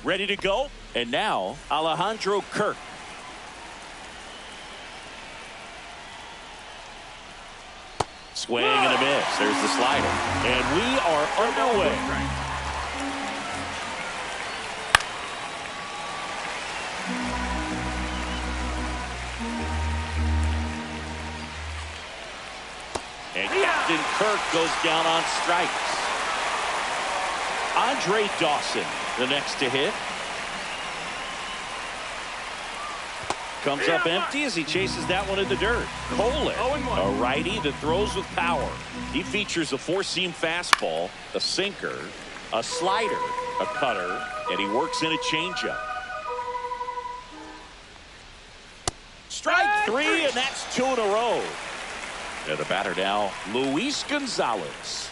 Ready to go. And now Alejandro Kirk. Swing and a miss. There's the slider. And we are underway. And Captain Kirk goes down on strikes. Andre Dawson, the next to hit. Comes up empty as he chases that one in the dirt. Colin, a righty that throws with power. He features a four-seam fastball, a sinker, a slider, a cutter, and he works in a changeup. Strike three, and that's two in a row. And the batter now, Luis Gonzalez.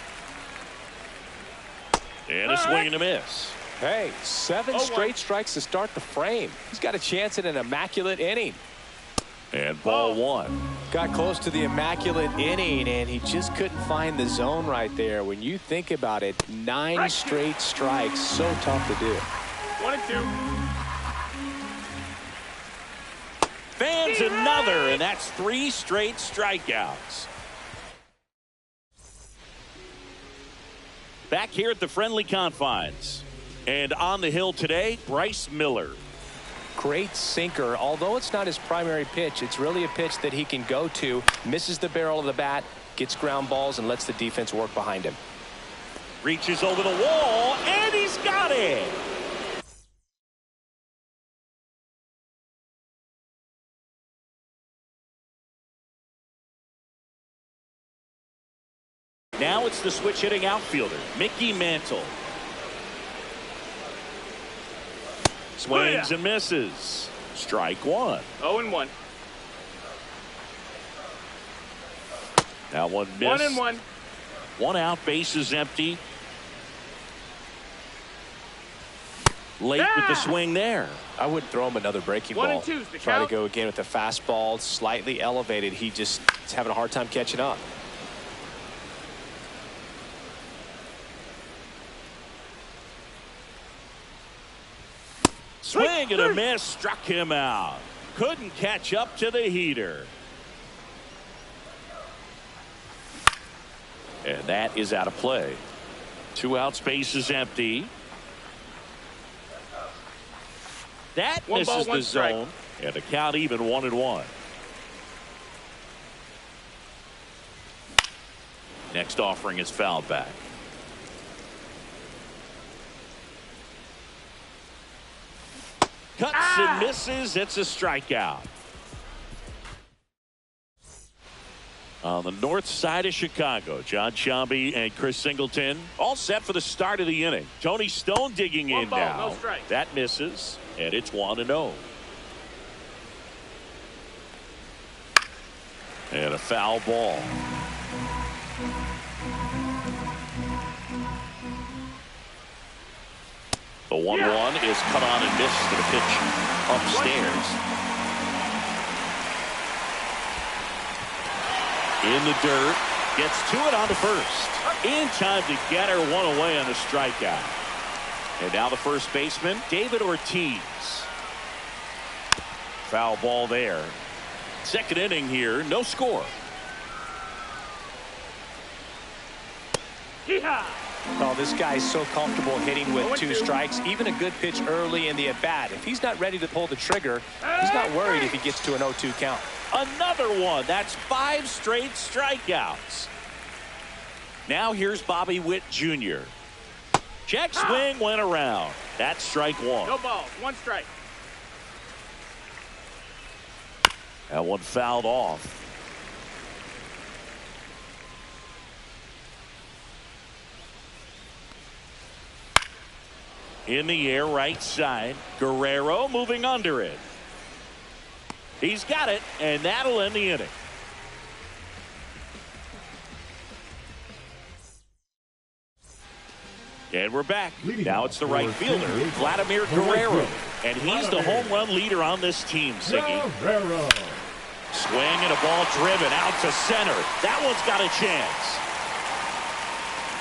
And a swing and a miss. Hey, 7 straight strikes to start the frame. He's got a chance at an immaculate inning. And ball one. Got close to the immaculate inning, and he just couldn't find the zone right there. When you think about it, 9 straight strikes, so tough to do. 1 and 2. Fans another, and that's 3 straight strikeouts. Back here at the friendly confines. And on the hill today, Bryce Miller. Great sinker. Although it's not his primary pitch, it's really a pitch that he can go to. Misses the barrel of the bat, gets ground balls, and lets the defense work behind him. Reaches over the wall, and he's got it. Now it's the switch hitting outfielder, Mickey Mantle. Swings and misses. Strike one. 0 and 1. Now one miss. 1 and 1. 1 out, base is empty. Late with the swing there. I wouldn't throw him another breaking 1 ball. and 2's the Try count. to go again with the fastball, slightly elevated. He just is having a hard time catching up. Swing and a miss, struck him out. Couldn't catch up to the heater. And that is out of play. 2 outs, base is empty. That One misses ball, one the strike. zone. And the count even 1 and 1. Next offering is fouled back. Cuts and misses. It's a strikeout. On the north side of Chicago, John Sciambi and Chris Singleton all set for the start of the inning. Tony Stone digging in ball, now. no strike. That misses, and it's 1-0. And a foul ball. The 1-1 is cut on and missed to the pitch upstairs. In the dirt, gets to it on the first. In time to get her one away on the strikeout. And now the first baseman, David Ortiz. Foul ball there. Second inning here, no score. Yeehaw! Oh, this guy's so comfortable hitting with 2 strikes. Even a good pitch early in the at-bat. If he's not ready to pull the trigger, he's not worried if he gets to an 0-2 count. Another one. That's 5 straight strikeouts. Now here's Bobby Witt Jr. Check swing went around. That's strike 1. No balls, 1 strike. That one fouled off. In the air, right side. Guerrero moving under it. He's got it, and that'll end the inning. And we're back. Now it's the right fielder, Vladimir Guerrero. And he's the home run leader on this team, Siggy. Swing and a ball driven out to center. That one's got a chance.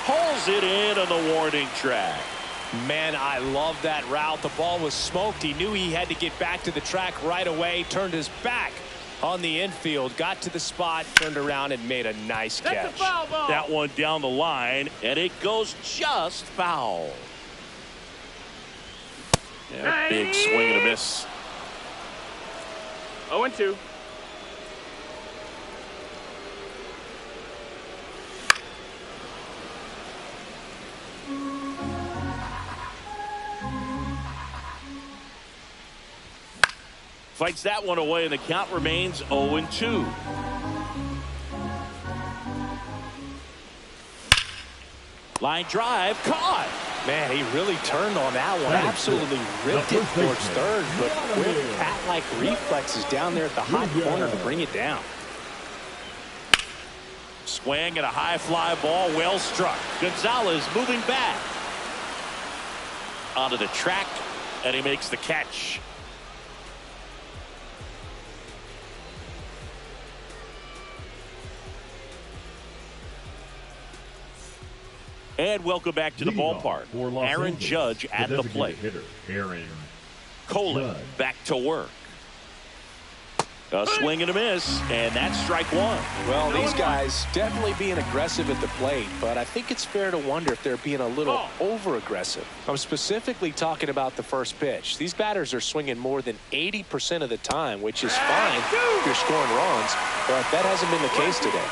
Pulls it in on the warning track. Man, I love that route. The ball was smoked. He knew he had to get back to the track right away. Turned his back on the infield. Got to the spot. Turned around and made a nice catch. That's a foul ball. That one down the line. And it goes just foul. Yeah, big swing and a miss. 0-2. Fights that one away, and the count remains 0-2. Line drive, caught. Man, he really turned on that one. Absolutely ripped it towards third, but quick cat-like reflexes down there at the hot corner to bring it down. Swing and a high fly ball, well struck. Gonzalez moving back onto the track, and he makes the catch. And welcome back to the ballpark. Aaron Judge at the plate. Colin back to work. A swing and a miss, and that's strike one. Well, these guys definitely being aggressive at the plate, but I think it's fair to wonder if they're being a little over-aggressive. I'm specifically talking about the first pitch. These batters are swinging more than 80% of the time, which is fine if you're scoring runs, but that hasn't been the case today.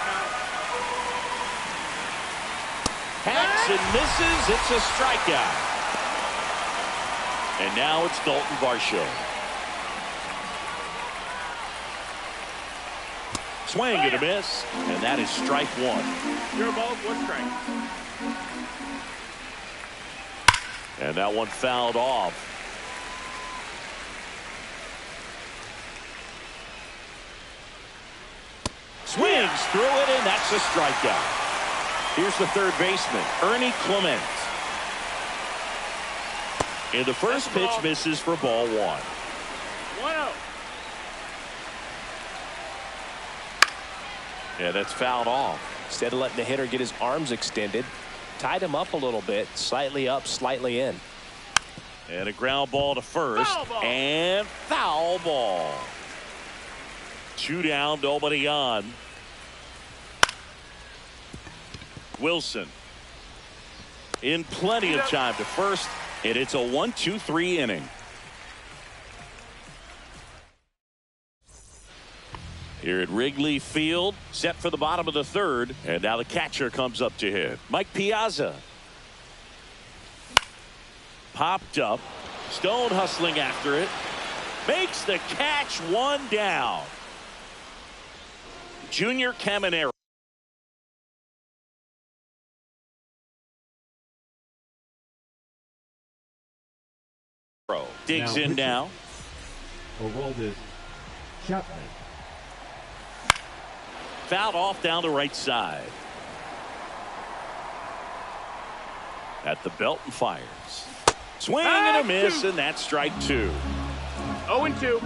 Hacks and misses. It's a strikeout. And now it's Dalton Varsho. Swing and a miss, and that is strike one. 0 balls, 1 strike. And that one fouled off. Swings through it, and that's a strikeout. Here's the third baseman, Ernie Clement. And the first pitch misses for ball one. 1-0. Yeah, that's fouled off. Instead of letting the hitter get his arms extended, tied him up a little bit, slightly up, slightly in. And a ground ball to first, and foul ball. 2 down, nobody on. Wilson in plenty of time to first, and it's a 1-2-3 inning. Here at Wrigley Field, set for the bottom of the third, and now the catcher comes up to hit. Mike Piazza. Popped up. Stone hustling after it. Makes the catch, 1 down. Junior Caminero. Digs in now. Aroldis Chapman. Fouled off down the right side. At the belt and fires. Swing and a miss, and that's strike 2. 0-2.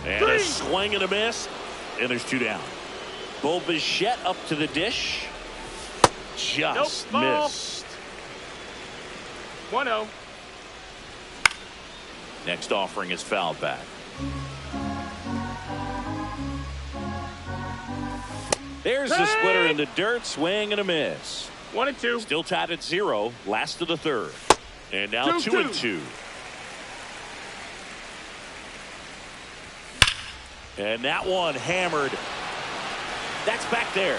And a swing and a miss, and there's 2 down. Bo Bichette up to the dish. Just missed. 1-0. Next offering is fouled back. There's the splitter in the dirt. Swing and a miss. 1-2. Still tied at 0. Last of the third. And now 2-2. And that one hammered. That's back there.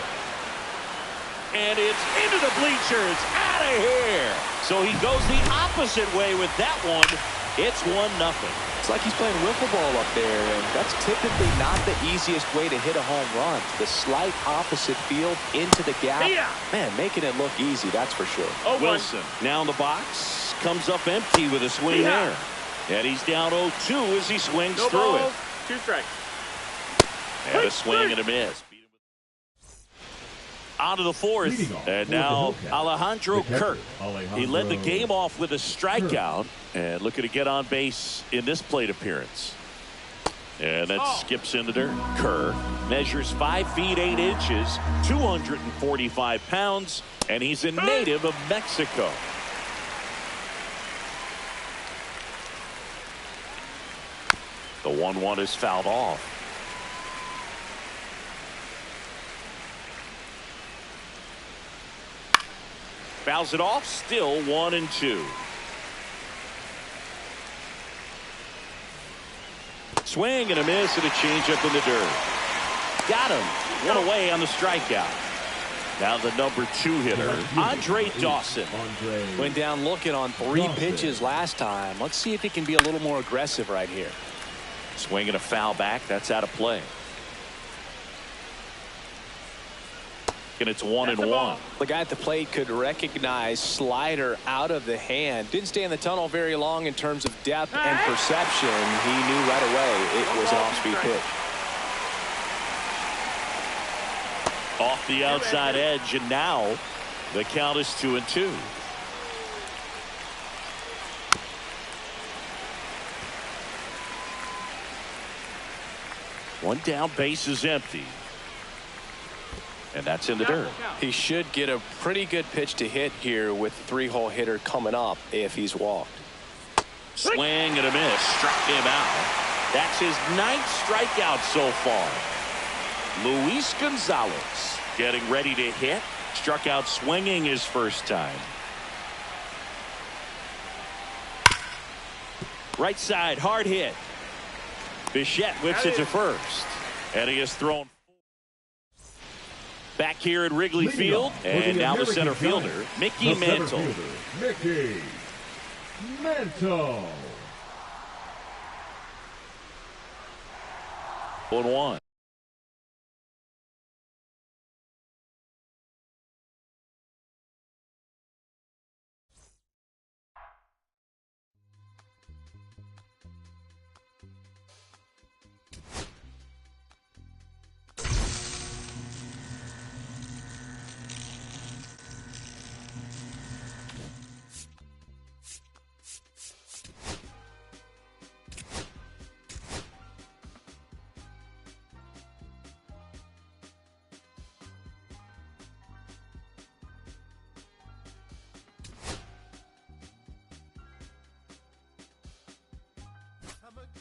And it's into the bleachers. Out of here. So he goes the opposite way with that one. It's 1-0. It's like he's playing wiffle ball up there, and that's typically not the easiest way to hit a home run. The slight opposite field into the gap. Man, making it look easy, that's for sure. Wilson now in the box. Comes up empty with a swing there. And he's down 0-2 as he swings through it. 2 strikes. And a swing and a miss. On to the fourth, and now Alejandro Kirk. He led the game off with a strikeout, and looking to get on base in this plate appearance. And that skips in the dirt. Kirk measures 5 feet 8 inches, 245 pounds, and he's a native of Mexico. The 1-1 is fouled off. Fouls it off. Still 1-2. Swing and a miss and a changeup in the dirt. Got him. One away on the strikeout. Now the number 2 hitter, Andre Dawson. Went down looking on 3 pitches last time. Let's see if he can be a little more aggressive right here. Swing and a foul back. That's out of play. And it's 1-1. The guy at the plate could recognize slider out of the hand. Didn't stay in the tunnel very long in terms of depth and perception. He knew right away it was an off-speed pitch. Off the outside edge, and now the count is 2-2. One down, base is empty. And that's in the dirt. He should get a pretty good pitch to hit here with the 3-hole hitter coming up if he's walked. Swing and a miss. Struck him out. That's his 9th strikeout so far. Luis Gonzalez getting ready to hit. Struck out swinging his first time. Right side, hard hit. Bichette whips it to first. And he has thrown. Back here at Wrigley Field, and now the center fielder, Mickey Mantle. Mickey Mantle. 1-1.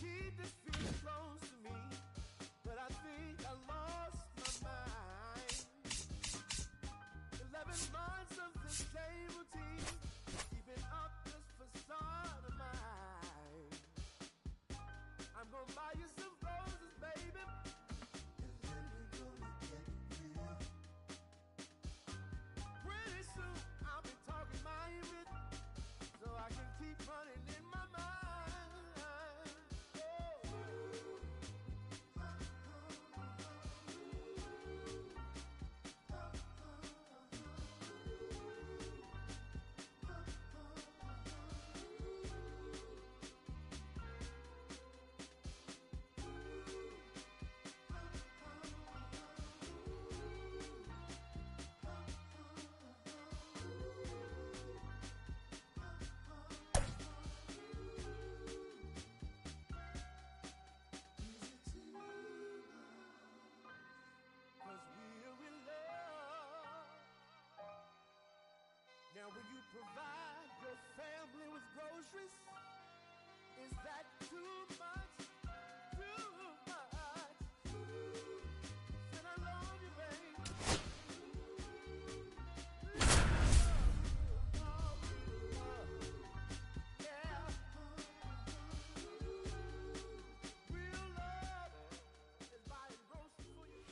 Keep this feeling close to me, but I think I lost my mind. 11 months of the same routine, keeping up this facade of mine. I'm gonna buy you some roses, baby, and then we're gonna get real. Pretty soon I'll be talking my bit, so I can keep running in my mind. Now will you provide your family with groceries? Is that too much? Too much? Then I love you, babe. Yeah. Real love is buying groceries for you.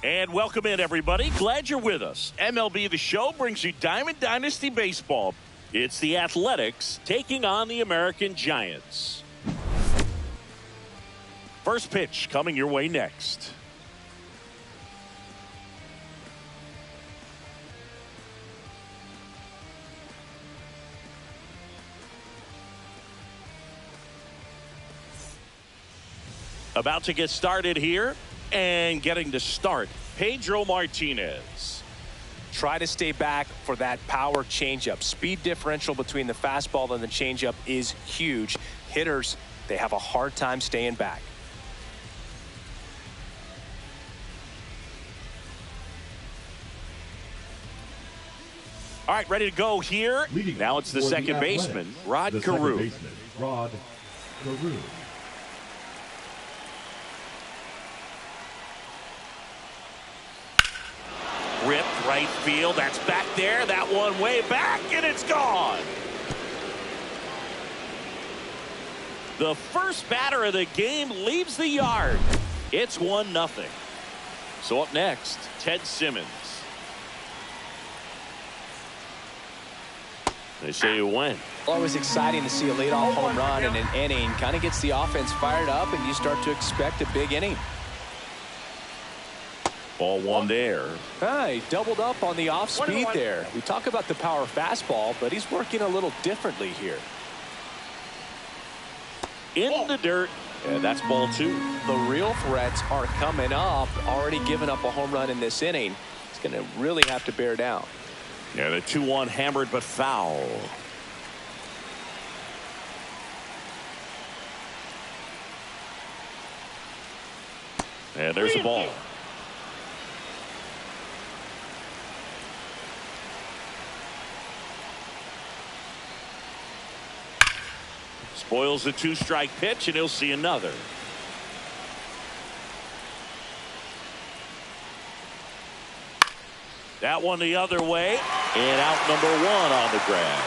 And welcome in, everybody. Glad you're with us. MLB The Show brings you Diamond Dynasty Baseball. It's the Athletics taking on the American Giants. First pitch coming your way next. About to get started here. And getting to start, Pedro Martinez. Try to stay back for that power changeup. Speed differential between the fastball and the changeup is huge. Hitters, they have a hard time staying back. All right, ready to go here. Leading Now it's the for second Athletics, baseman, Rod the second Carew. baseman, Rod Carew. Ripped right field. That's back there. That one way back, and it's gone. The first batter of the game leaves the yard. It's 1-0. So up next, Ted Simmons. They say you win. Always exciting to see a leadoff home run in an inning. Kind of gets the offense fired up, and you start to expect a big inning. Ball one there. He doubled up on the off speed there. We talk about the power fastball, but he's working a little differently here. In the dirt, and that's ball two. The real threats are coming up. Already given up a home run in this inning. He's going to really have to bear down. Yeah, the 2-1 hammered but foul. And there's the ball. Spoils the 2-strike pitch, and he'll see another. That one the other way, and out number one on the grab.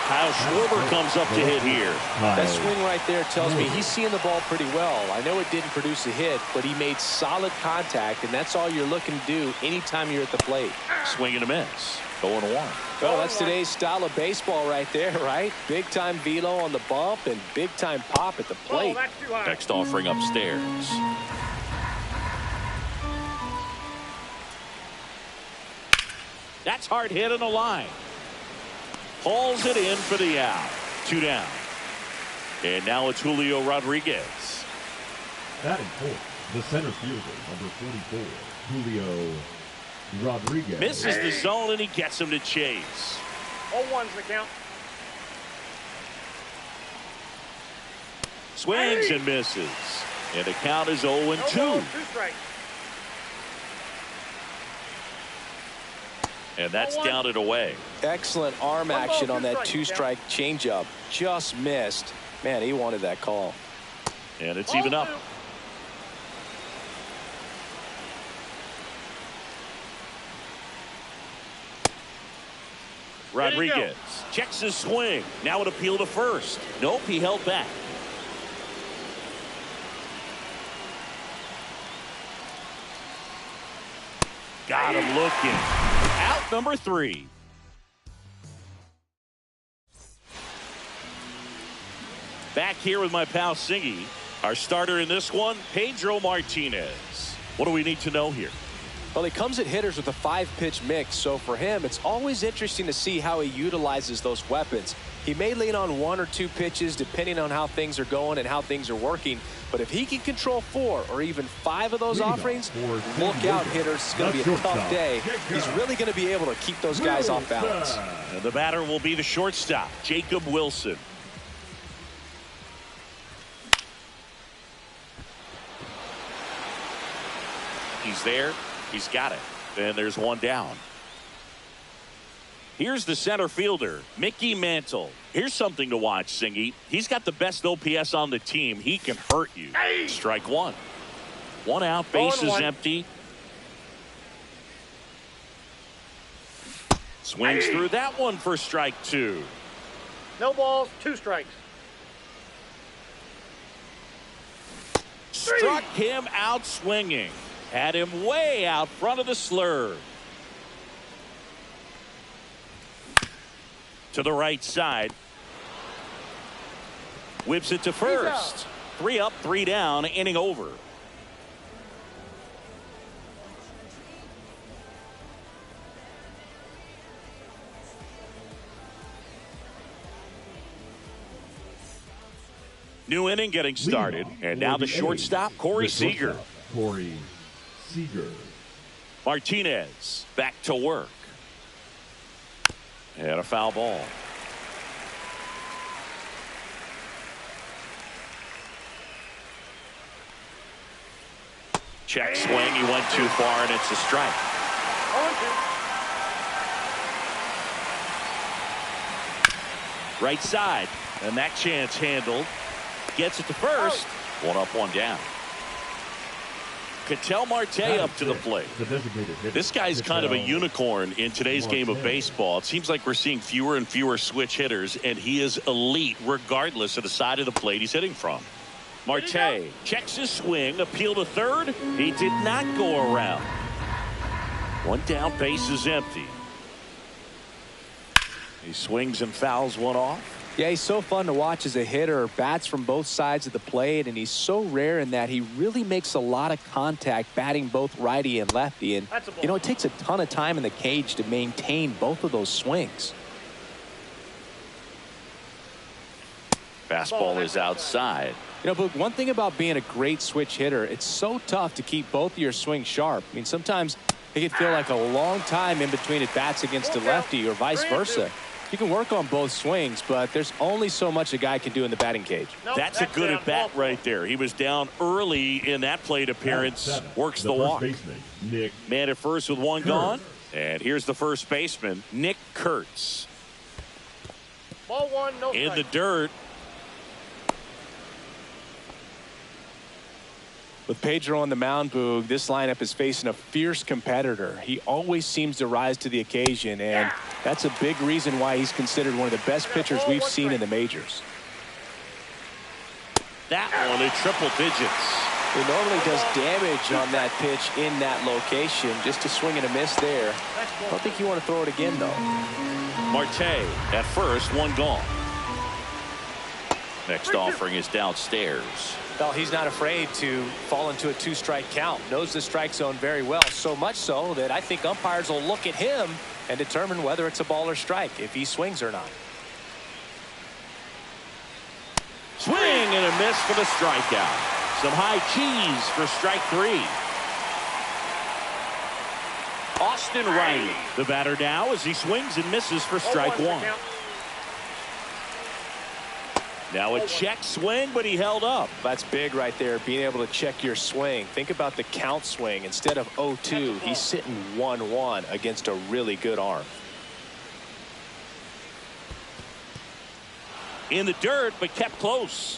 Kyle Schwarber comes up to hit here. That swing right there tells me he's seeing the ball pretty well. I know it didn't produce a hit, but he made solid contact, and that's all you're looking to do anytime you're at the plate. Swing and a miss. 0-1. Well, that's today's style of baseball right there, right? Big time velo on the bump and big time pop at the plate. Next offering upstairs. That's hard hit on the line. Hauls it in for the out. 2 down. And now it's Julio Rodriguez. Batting fourth, the center fielder, number 44, Julio Rodriguez. Misses the zone, and he gets him to chase. 0-1's the count. Swings and misses. And the count is 0-2. 2 strikes. And that's down and away. Excellent arm action on that 2-strike changeup. Just missed. Man, he wanted that call. And it's even up. Rodriguez checks his swing. Now an appeal to first. Nope, he held back. Got him looking. Out number 3. Back here with my pal Singy. Our starter in this one, Pedro Martinez. What do we need to know here? Well, he comes at hitters with a 5-pitch mix, so for him, it's always interesting to see how he utilizes those weapons. He may lean on 1 or 2 pitches depending on how things are going and how things are working, but if he can control 4 or even 5 of those offerings, look out, hitters. It's going to be a tough day. He's really going to be able to keep those guys off balance. And the batter will be the shortstop, Jacob Wilson. He's there. He's got it. And there's one down. Here's the center fielder, Mickey Mantle. Here's something to watch, Singy. He's got the best OPS on the team. He can hurt you. Strike one. 1 out, base is empty. Swings through that one for strike 2. No balls, 2 strikes. Struck him out swinging. Had him way out front of the slurve. To the right side. Whips it to first. 3 up, 3 down, inning over. New inning getting started. And now the shortstop, Corey Seager. Corey Seager. Martinez back to work. And a foul ball. Check swing. He went too far, and it's a strike. 0-2. Right side. And that chance handled. Gets it to first. One up, one down. Ketel Marte up to the plate. This guy's kind of a unicorn in today's game of baseball. It seems like we're seeing fewer and fewer switch hitters, and he is elite regardless of the side of the plate he's hitting from. Marte checks his swing, appeal to third. He did not go around. One down, base is empty. He swings and fouls one off. Yeah, he's so fun to watch as a hitter. Bats from both sides of the plate, and he's so rare in that he really makes a lot of contact batting both righty and lefty. And, you know, it takes a ton of time in the cage to maintain both of those swings. Fastball is outside. You know, but one thing about being a great switch hitter, it's so tough to keep both of your swings sharp. I mean, sometimes it can feel like a long time in between at bats against a lefty or vice versa. You can work on both swings, but there's only so much a guy can do in the batting cage. That's a good at bat right there. He was down early in that plate appearance. Works the walk. Man at first with one gone. And here's the first baseman, Nick Kurtz. Ball one, no strike. In the dirt. With Pedro on the mound, Boog, this lineup is facing a fierce competitor. He always seems to rise to the occasion, and that's a big reason why he's considered one of the best pitchers we've seen in the majors. That one in triple digits. He normally does damage on that pitch in that location. Just a swing and a miss there. I don't think you want to throw it again, though. Marte at first, one gone. Next offering is downstairs. Well, he's not afraid to fall into a two-strike count. Knows the strike zone very well, so much so that I think umpires will look at him and determine whether it's a ball or strike, if he swings or not. Swing and a miss for the strikeout. Some high cheese for strike three. Austin Riley, the batter now, as he swings and misses for strike one. Now a check swing, but he held up. That's big right there, being able to check your swing. Think about the count swing. Instead of 0-2, he's sitting 1-1 against a really good arm. In the dirt, but kept close.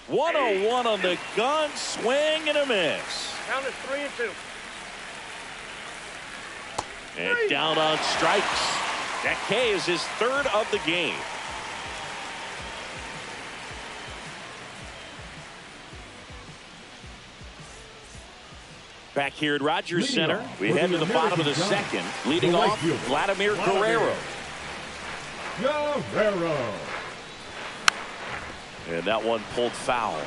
One on the gun, swing and a miss. Count is 3-2. And down on strikes. That K is his third of the game. Back here at Rogers Center, we head to the bottom of the second. Leading off, Vladimir Guerrero. And that one pulled foul.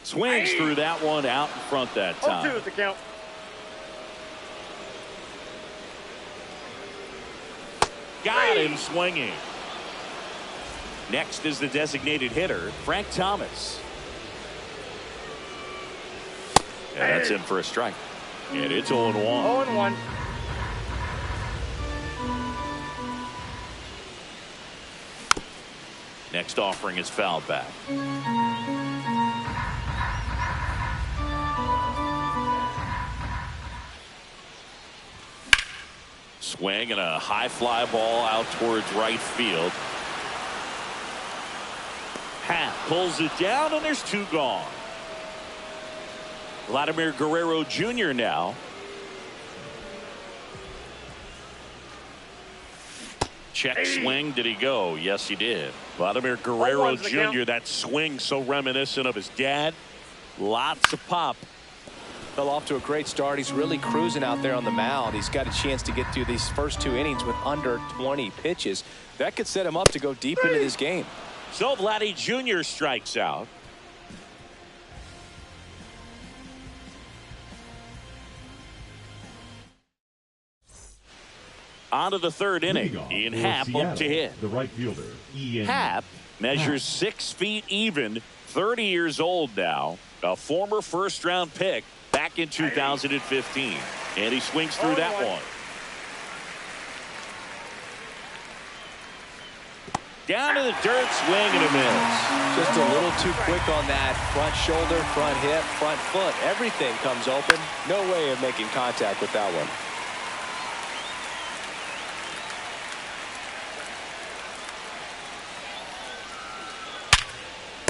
Swings through that one out in front that time. 0-2 is the count. Got him swinging. Next is the designated hitter, Frank Thomas. And that's in for a strike. And it's 0-1. 0-1. Next offering is fouled back. Swing and a high fly ball out towards right field. Happ pulls it down, and there's two gone. Vladimir Guerrero Jr. now. Check swing. Did he go? Yes, he did. Vladimir Guerrero Jr. That swing so reminiscent of his dad. Lots of pop. Fell off to a great start. He's really cruising out there on the mound. He's got a chance to get through these first two innings with under 20 pitches. That could set him up to go deep into this game. So Vladdy Jr. strikes out. On to the third inning. Ian Happ up to hit. The right fielder, Ian Happ measures 6 feet even, 30 years old now, a former first-round pick back in 2015. And he swings through that one. Down to the dirt, swing and a miss. Just a little too quick on that front shoulder, front hip, front foot. Everything comes open. No way of making contact with that one.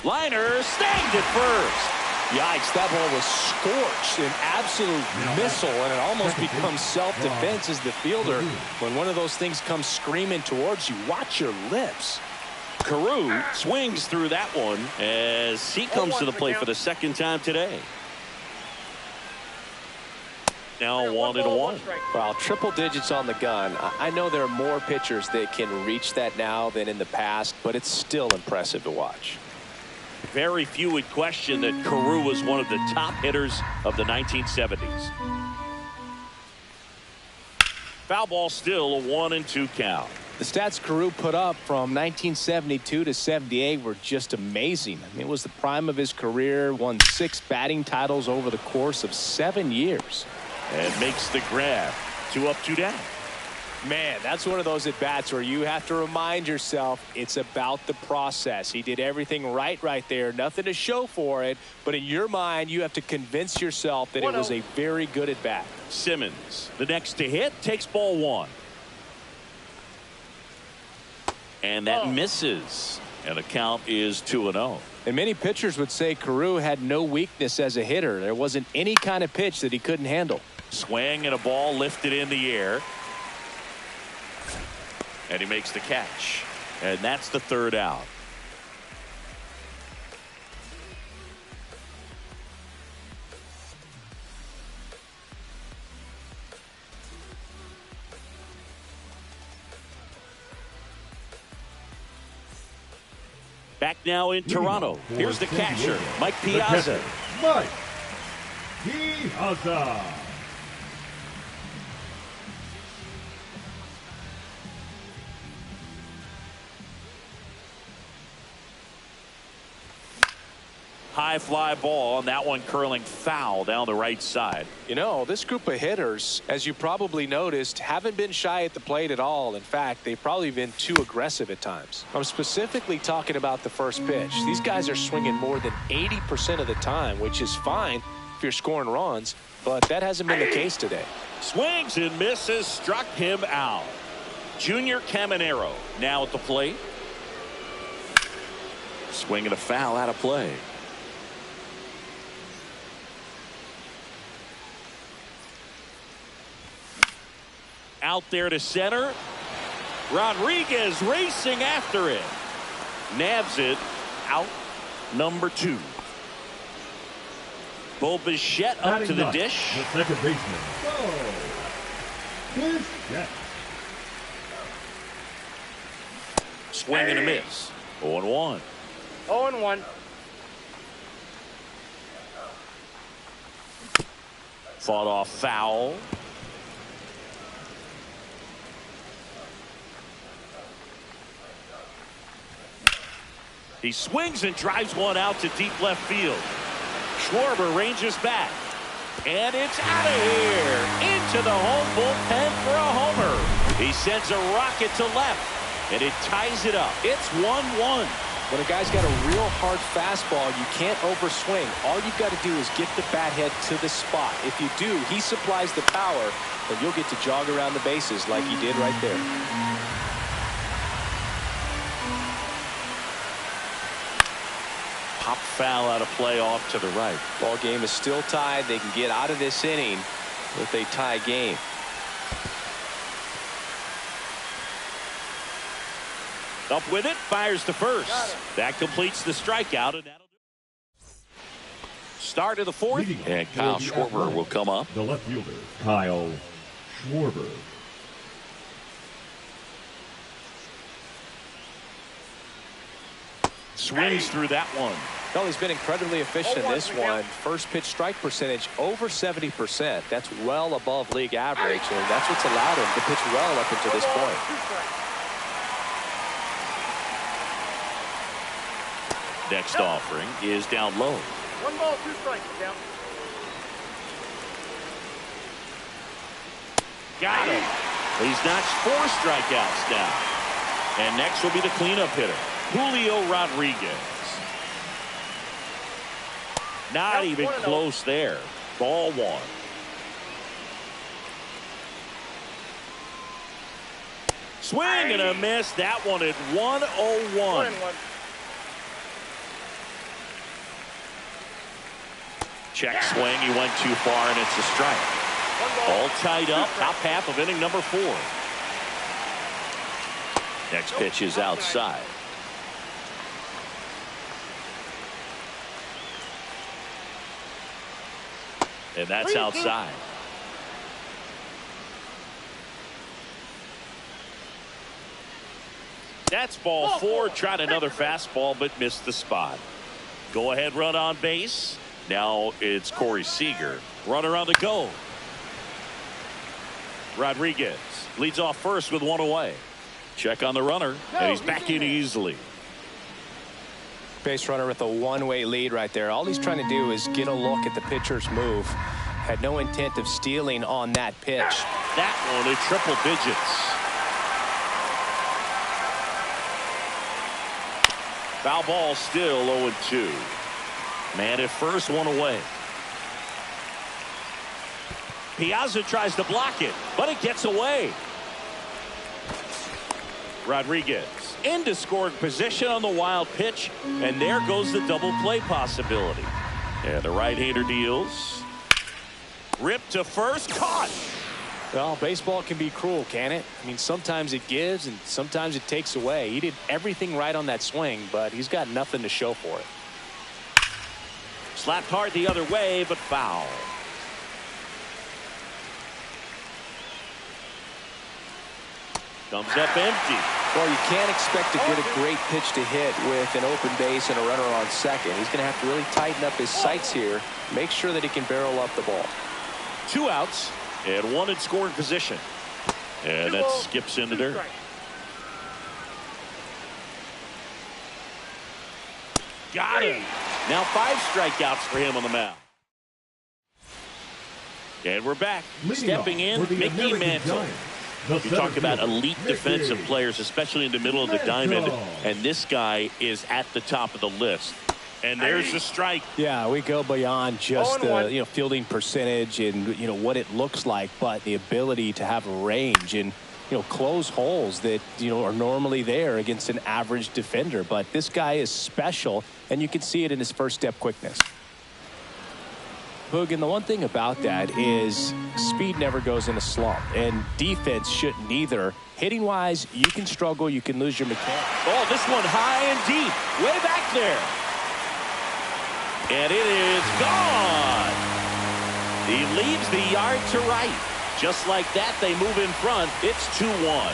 Liner snagged it first. Yikes, that ball was scorched, an absolute missile, and it almost becomes self-defense as the fielder. When one of those things comes screaming towards you, watch your lips. Carew swings through that one as he comes to the plate for the second time today. Now 1-1. Well, triple digits on the gun. I know there are more pitchers that can reach that now than in the past, but it's still impressive to watch. Very few would question that Carew was one of the top hitters of the 1970s. Foul ball, still a 1-2 count. The stats Carew put up from 1972 to 78 were just amazing. I mean, it was the prime of his career, won 6 batting titles over the course of 7 years. And makes the grab. 2 up, 2 down. Man, that's one of those at-bats where you have to remind yourself it's about the process. He did everything right there. Nothing to show for it. But in your mind, you have to convince yourself that it was a very good at-bat. Simmons, the next to hit, takes ball 1. And that misses. And the count is 2-0. And many pitchers would say Carew had no weakness as a hitter. There wasn't any kind of pitch that he couldn't handle. Swing and a ball lifted in the air. And he makes the catch. And that's the 3rd out. Back now in Toronto. Here's the catcher, Mike Piazza. Mike Piazza. High fly ball, and that one curling foul down the right side. You know, this group of hitters, as you probably noticed, haven't been shy at the plate at all. In fact, they've probably been too aggressive at times. I'm specifically talking about the first pitch. These guys are swinging more than 80% of the time, which is fine if you're scoring runs, but that hasn't been the case today. Swings and misses, struck him out. Junior Caminero now at the plate. Swinging a foul out of play. Out there to center. Rodriguez racing after it. Nabs it. Out number 2. Bo Bichette up to the dish. The second baseman. Bichette. Swing and a miss. 0-1. 0-1. Fought off foul. He swings and drives one out to deep left field. Schwarber ranges back. And it's out of here. Into the home bullpen for a homer. He sends a rocket to left. And it ties it up. It's 1-1. When a guy's got a real hard fastball, you can't overswing. All you've got to do is get the bat head to the spot. If you do, he supplies the power, and you'll get to jog around the bases like he did right there. Pop foul out of play off to the right. Ball game is still tied. They can get out of this inning with a tie game. Up with it, fires to first. That completes the strikeout, and that'll do it. Start of the 4th, and Kyle Schwarber will come up. The left fielder, Kyle Schwarber. Swings through that one. Well, he's been incredibly efficient in this one. First pitch strike percentage over 70%. That's well above league average, and that's what's allowed him to pitch well up until this point. Next offering is down low. 1 ball, 2 strikes. Down. Got him. He's notched 4 strikeouts now. And next will be the cleanup hitter, Julio Rodriguez. Not even close there. Ball one. Swing and a miss. That one at 101. Check swing. He went too far, and it's a strike. All tied up. Top half of inning number 4. Next pitch is outside. And that's outside. That's ball 4. Tried another fastball, but missed the spot. Go ahead run on base. Now it's Corey Seager. Runner on the go. Rodriguez leads off first with 1 away. Check on the runner, and he's back in easily. Base runner with a one-way lead right there. All he's trying to do is get a look at the pitcher's move. Had no intent of stealing on that pitch. That one at triple digits. Foul ball, still 0-2. Man at first, 1 away. Piazza tries to block it, but it gets away. Rodriguez into scoring position on the wild pitch, and there goes the double play possibility. And the right-hander deals. Ripped to first, caught. Well, baseball can be cruel, can it? I mean, sometimes it gives and sometimes it takes away. He did everything right on that swing, but he's got nothing to show for it. Slapped hard the other way, but foul. Comes up empty. Well, you can't expect to get a great pitch to hit with an open base and a runner on second. He's going to have to really tighten up his sights here. Make sure that he can barrel up the ball. 2 outs and 1 in scoring position. And that skips in the dirt. Got him. Now 5 strikeouts for him on the mound. And we're back. Stepping in, Mickey Mantle. You talk about elite defensive players, especially in the middle of the diamond, and this guy is at the top of the list. And there's the strike. Yeah, we go beyond just the fielding percentage and what it looks like, but the ability to have range and close holes that are normally there against an average defender. But this guy is special, and you can see it in his first step quickness. Hoog, and the one thing about that is speed never goes in a slump, and defense shouldn't either. Hitting wise, you can struggle, you can lose your mechanics. Oh, this one high and deep, way back there. And it is gone. He leaves the yard to right. Just like that, they move in front. It's 2-1.